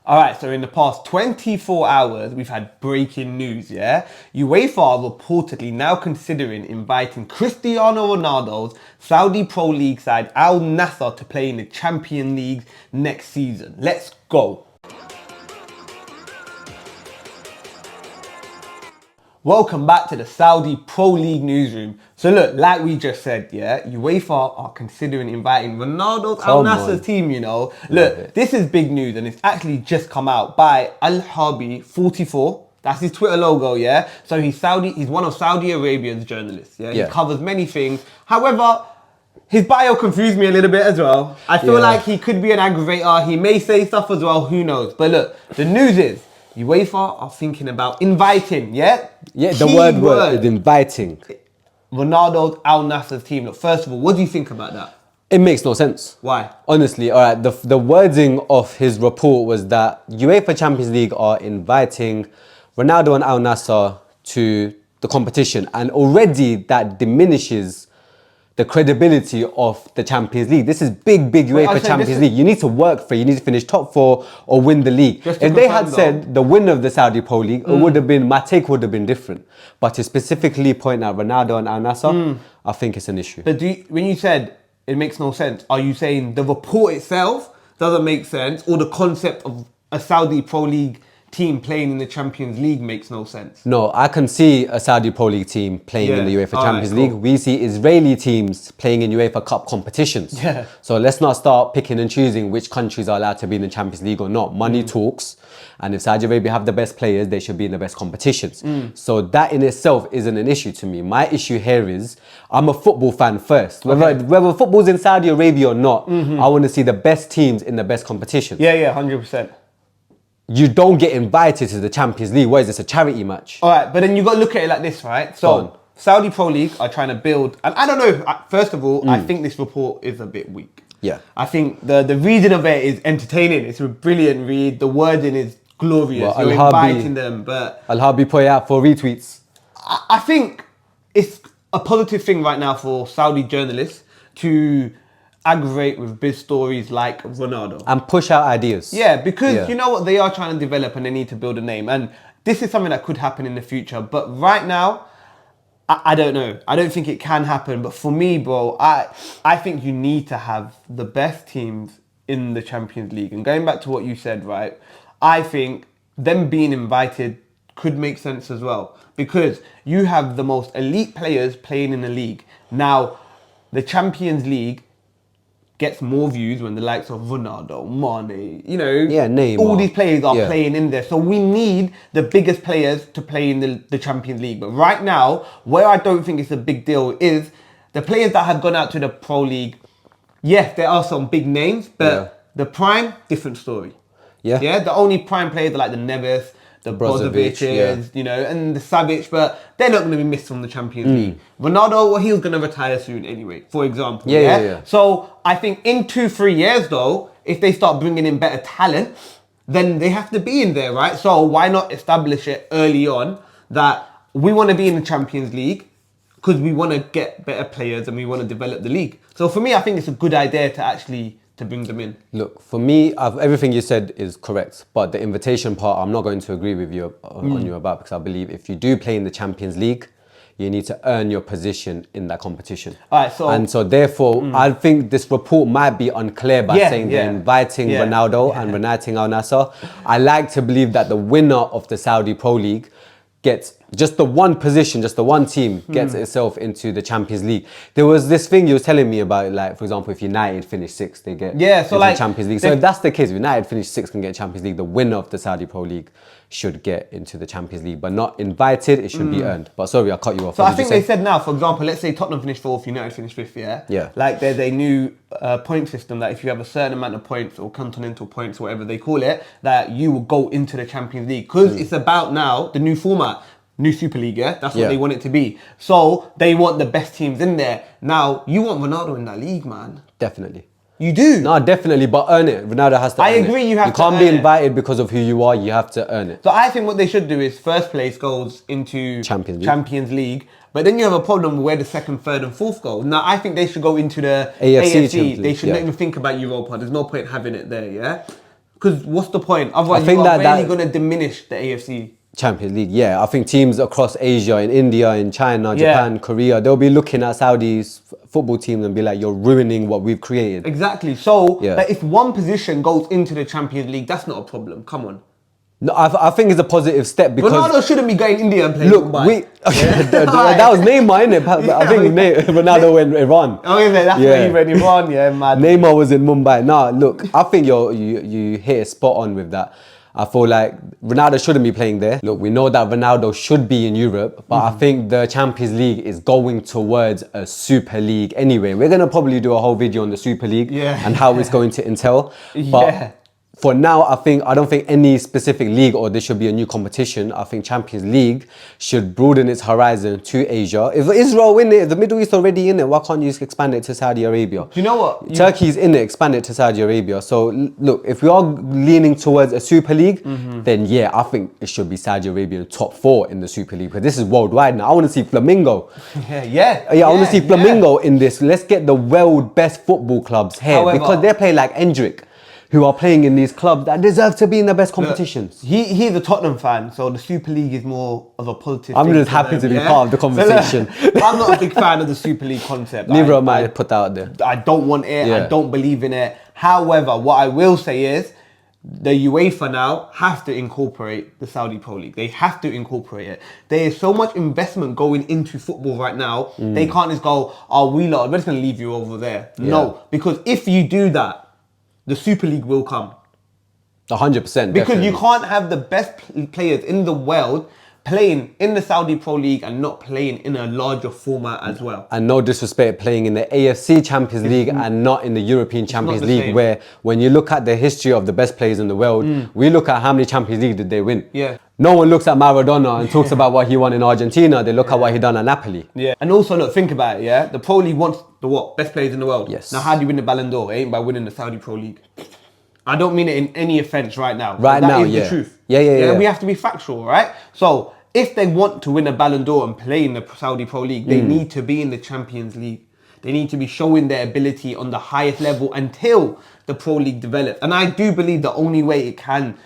All right, so in the past 24 hours, we've had breaking news, yeah? UEFA are reportedly now considering inviting Cristiano Ronaldo's Saudi Pro League side Al Nassr to play in the Champions League next season. Let's go. Welcome back to the Saudi Pro League Newsroom. So look, like we just said, yeah, UEFA are considering inviting Ronaldo's Al Nassr team, you know. Look, this is big news and it's actually just come out by Al-Harbi44. That's his Twitter logo, yeah. So he's one of Saudi Arabia's journalists, yeah. He covers many things. However, his bio confused me a little bit as well. I feel like he could be an aggravator. He may say stuff as well, who knows. But look, the news is, UEFA are thinking about inviting, yeah? Yeah, the word is inviting. Ronaldo's Al Nassr's team. Look, first of all, what do you think about that? It makes no sense. Why? Honestly, all right, the wording of his report was that UEFA Champions League are inviting Ronaldo and Al Nassr to the competition. And already that diminishes the credibility of the Champions League. This is big UEFA Champions League. You need to work for it. You need to finish top 4 or win the league. If they had said the winner of the Saudi Pro League, it would have been, my take would have been different. But to specifically point out Ronaldo and Al Nassr, I think it's an issue. But when you said it makes no sense, are you saying the report itself doesn't make sense, or the concept of a Saudi Pro League team playing in the Champions League makes no sense? No, I can see a Saudi Pro League team playing in the UEFA Champions League. We see Israeli teams playing in UEFA Cup competitions. Yeah. So let's not start picking and choosing which countries are allowed to be in the Champions League or not. Money talks, and if Saudi Arabia have the best players, they should be in the best competitions. So that in itself isn't an issue to me. My issue here is, I'm a football fan first. Whether football's in Saudi Arabia or not, I want to see the best teams in the best competitions. Yeah, 100%. You don't get invited to the Champions League. What is this, a charity match? All right, but then you got to look at it like this, right? So Saudi Pro League are trying to build, and I don't know, first of all, I think this report is a bit weak. Yeah. I think the reading of it is entertaining. It's a brilliant read. The wording is glorious. You're inviting them, but Al-Harbi put it out for retweets. I think it's a positive thing right now for Saudi journalists to aggravate with big stories like Ronaldo. And push out ideas. Yeah, because you know what, they are trying to develop and they need to build a name. And this is something that could happen in the future. But right now, I don't know. I don't think it can happen. But for me, bro, I think you need to have the best teams in the Champions League. And going back to what you said, right, I think them being invited could make sense as well. Because you have the most elite players playing in the league. Now, the Champions League gets more views when the likes of Ronaldo, Mane, you know, Neymar. All these players are playing in there. So we need the biggest players to play in the Champions League. But right now, where I don't think it's a big deal is the players that have gone out to the Pro League. Yes, there are some big names, but the prime, different story. Yeah, the only prime players are like the Neves, the Brozovic, you know, and the Savic, but they're not going to be missed from the Champions League. Ronaldo, well, he's going to retire soon anyway, for example. So I think in 2-3 years, though, if they start bringing in better talent, then they have to be in there, right? So why not establish it early on that we want to be in the Champions League because we want to get better players and we want to develop the league. So for me, I think it's a good idea to actually bring them in. Look, for me, everything you said is correct, but the invitation part, I'm not going to agree with you on you about, because I believe if you do play in the Champions League, you need to earn your position in that competition. All right, so therefore, I think this report might be unclear by saying they're inviting Ronaldo and inviting Al Nassr. I like to believe that the winner of the Saudi Pro League gets just the one position, just the one team gets itself into the Champions League. There was this thing you were telling me about, like, for example, if United finish 6th, they get into the Champions League. So if that's the case, if United finish 6th and get Champions League, the winner of the Saudi Pro League should get into the Champions League, but not invited, it should be earned. But sorry, I cut you off. So I think they said now, for example, let's say Tottenham finish 4th, United finish 5th, yeah? Like there's a new point system that if you have a certain amount of points or continental points, whatever they call it, that you will go into the Champions League. Because it's about now the new format. New Super League, that's what they want it to be. So they want the best teams in there. Now, you want Ronaldo in that league, man. Definitely. You do? No, definitely, but earn it. Ronaldo has to earn it. I agree, you have to You can't be invited because of who you are, you have to earn it. So I think what they should do is first place goes into Champions League. But then you have a problem where the 2nd, 3rd and 4th go. Now, I think they should go into the AFC. They should not even think about Europa. There's no point having it there, Because what's the point? Otherwise, think you are that really going to diminish the AFC. Champions League, yeah. I think teams across Asia, in India, in China, Japan, Korea, they'll be looking at Saudi's football teams and be like, you're ruining what we've created. Exactly. So, Yeah. like, if one position goes into the Champions League, that's not a problem. Come on. No, I think it's a positive step because... Ronaldo shouldn't be going India and playing Look, Mumbai. that was Neymar, innit? I think Ronaldo went Iran. Oh, is it? That's where he went Iran, yeah, mad. Neymar was in Mumbai. Nah, look, I think you hit it spot on with that. I feel like Ronaldo shouldn't be playing there. Look, we know that Ronaldo should be in Europe, but I think the Champions League is going towards a Super League anyway. We're going to probably do a whole video on the Super League and how it's going to entail. But for now, I don't think any specific league or there should be a new competition. I think Champions League should broaden its horizon to Asia. If Israel in it, the Middle East already in it, why can't you just expand it to Saudi Arabia? Do you know what? Turkey's in it, expand it to Saudi Arabia. So look, if we are leaning towards a Super League, then yeah, I think it should be Saudi Arabia top 4 in the Super League. Because this is worldwide now. I want to see Flamingo. I want to see Flamingo in this. Let's get the world best football clubs here. However, because they're playing like Endrick, who are playing in these clubs that deserve to be in the best competitions. Look, he's a Tottenham fan, so the Super League is more of a positive I'm thing just for happy them, to be part of the conversation. So, I'm not a big fan of the Super League concept. Neither am I, put that out there. I don't want it. I don't believe in it. However, what I will say is the UEFA now have to incorporate the Saudi Pro League. They have to incorporate it. There is so much investment going into football right now. They can't just go, oh, we lot, we're just going to leave you over there. No, because if you do that, the Super League will come. 100%. Because definitely. you can't have the best players in the world playing in the Saudi Pro League and not playing in a larger format as well. And no disrespect, playing in the AFC Champions League and not in the European Champions the League, same. where when you look at the history of the best players in the world, we look at how many Champions League did they win. No one looks at Maradona and talks about what he won in Argentina. They look at what he done at Napoli. And also, look, think about it, the Pro League wants the what? Best players in the world. Yes. Now, how do you win the Ballon d'Or? It ain't by winning the Saudi Pro League. I don't mean it in any offense right now. That is the truth. Yeah. We have to be factual, right? So, if they want to win a Ballon d'Or and play in the Saudi Pro League, they need to be in the Champions League. They need to be showing their ability on the highest level until the Pro League develops. And I do believe the only way it can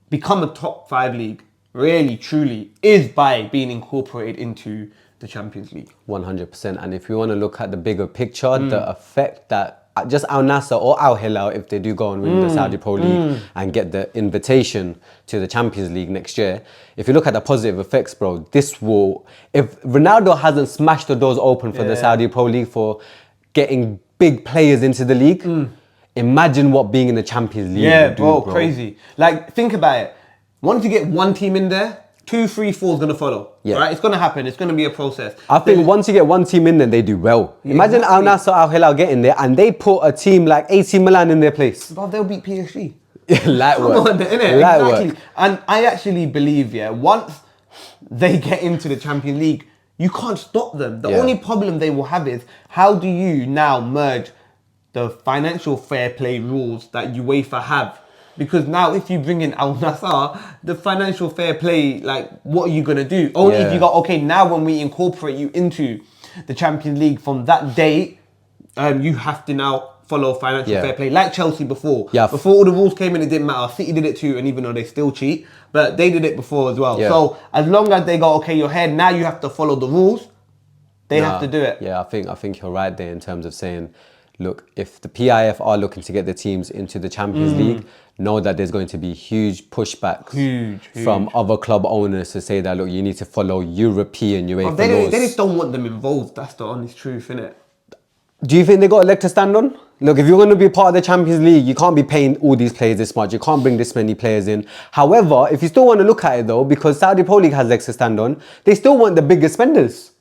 become a top 5 league, really, truly, is by being incorporated into the Champions League. 100%. And if you want to look at the bigger picture, the effect that just Al Nassr or Al Hilal, if they do go and win the Saudi Pro League and get the invitation to the Champions League next year, if you look at the positive effects, bro, this will... If Ronaldo hasn't smashed the doors open for the Saudi Pro League for getting big players into the league, imagine what being in the Champions League would do, bro. Crazy. Like, think about it. Once you get one team in there, 2, 3, 4 is going to follow. Right? It's going to happen. It's going to be a process. I think once you get one team in there, they do well. Imagine Al Nassr, Al Hilal getting there and they put a team like AC Milan in their place. But they'll beat PSG. Light work. Come on, innit? Exactly. And I actually believe, once they get into the Champions League, you can't stop them. The only problem they will have is, how do you now merge the financial fair play rules that UEFA have? Because now if you bring in Al Nassr, the financial fair play, like, what are you going to do? Only if you go, okay, now when we incorporate you into the Champions League from that date, you have to now follow financial fair play. Like Chelsea before. Before all the rules came in, it didn't matter. City did it too, and even though they still cheat, but they did it before as well. So as long as they go, okay, you're here, now you have to follow the rules, they have to do it. Yeah, I think you're right there in terms of saying, look, if the PIF are looking to get the teams into the Champions League, know that there's going to be huge pushbacks from other club owners to say that, look, you need to follow European UEFA laws. They just don't want them involved. That's the honest truth, innit? Do you think they got a leg to stand on? Look, if you're going to be part of the Champions League, you can't be paying all these players this much. You can't bring this many players in. However, if you still want to look at it though, because Saudi Pro League has legs to stand on, they still want the biggest spenders.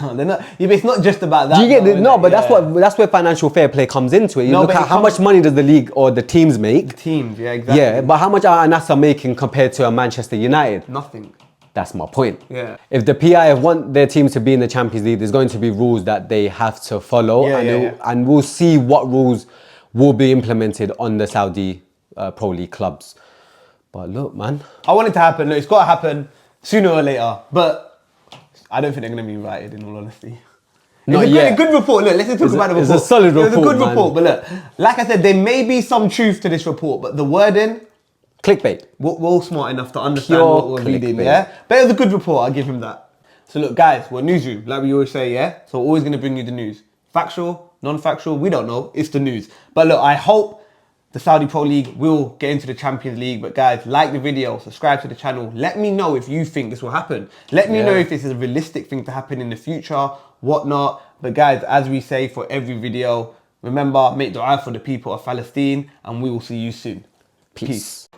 No, they're not. Yeah, but it's not just about that. Do you get it? No, but that's where financial fair play comes into it. You look at how much money does the league or the teams make. The teams, yeah, exactly. Yeah, but how much are Nassr making compared to a Manchester United? Nothing. That's my point. Yeah. If the PIF want their teams to be in the Champions League, there's going to be rules that they have to follow, and we'll see what rules will be implemented on the Saudi Pro League clubs. But look, man, I want it to happen. Look, it's got to happen sooner or later. But I don't think they're going to be invited, in all honesty. Not it's yet. a good report. Look, let's talk about the report. It's a solid report, It's a good man. report, but look, like I said, there may be some truth to this report, but the wording, Clickbait. we're all smart enough to understand Pure what we're reading, clickbait. yeah? But it was a good report, I'll give him that. So look, guys, we're Newsroom, like we always say, yeah? So we're always going to bring you the news. Factual, non-factual, we don't know. It's the news. But look, I hope the Saudi Pro League will get into the Champions League. But guys, like the video, subscribe to the channel. Let me know if you think this will happen. Let me know if this is a realistic thing to happen in the future, whatnot. But guys, as we say for every video, remember, make dua for the people of Palestine, and we will see you soon. Peace.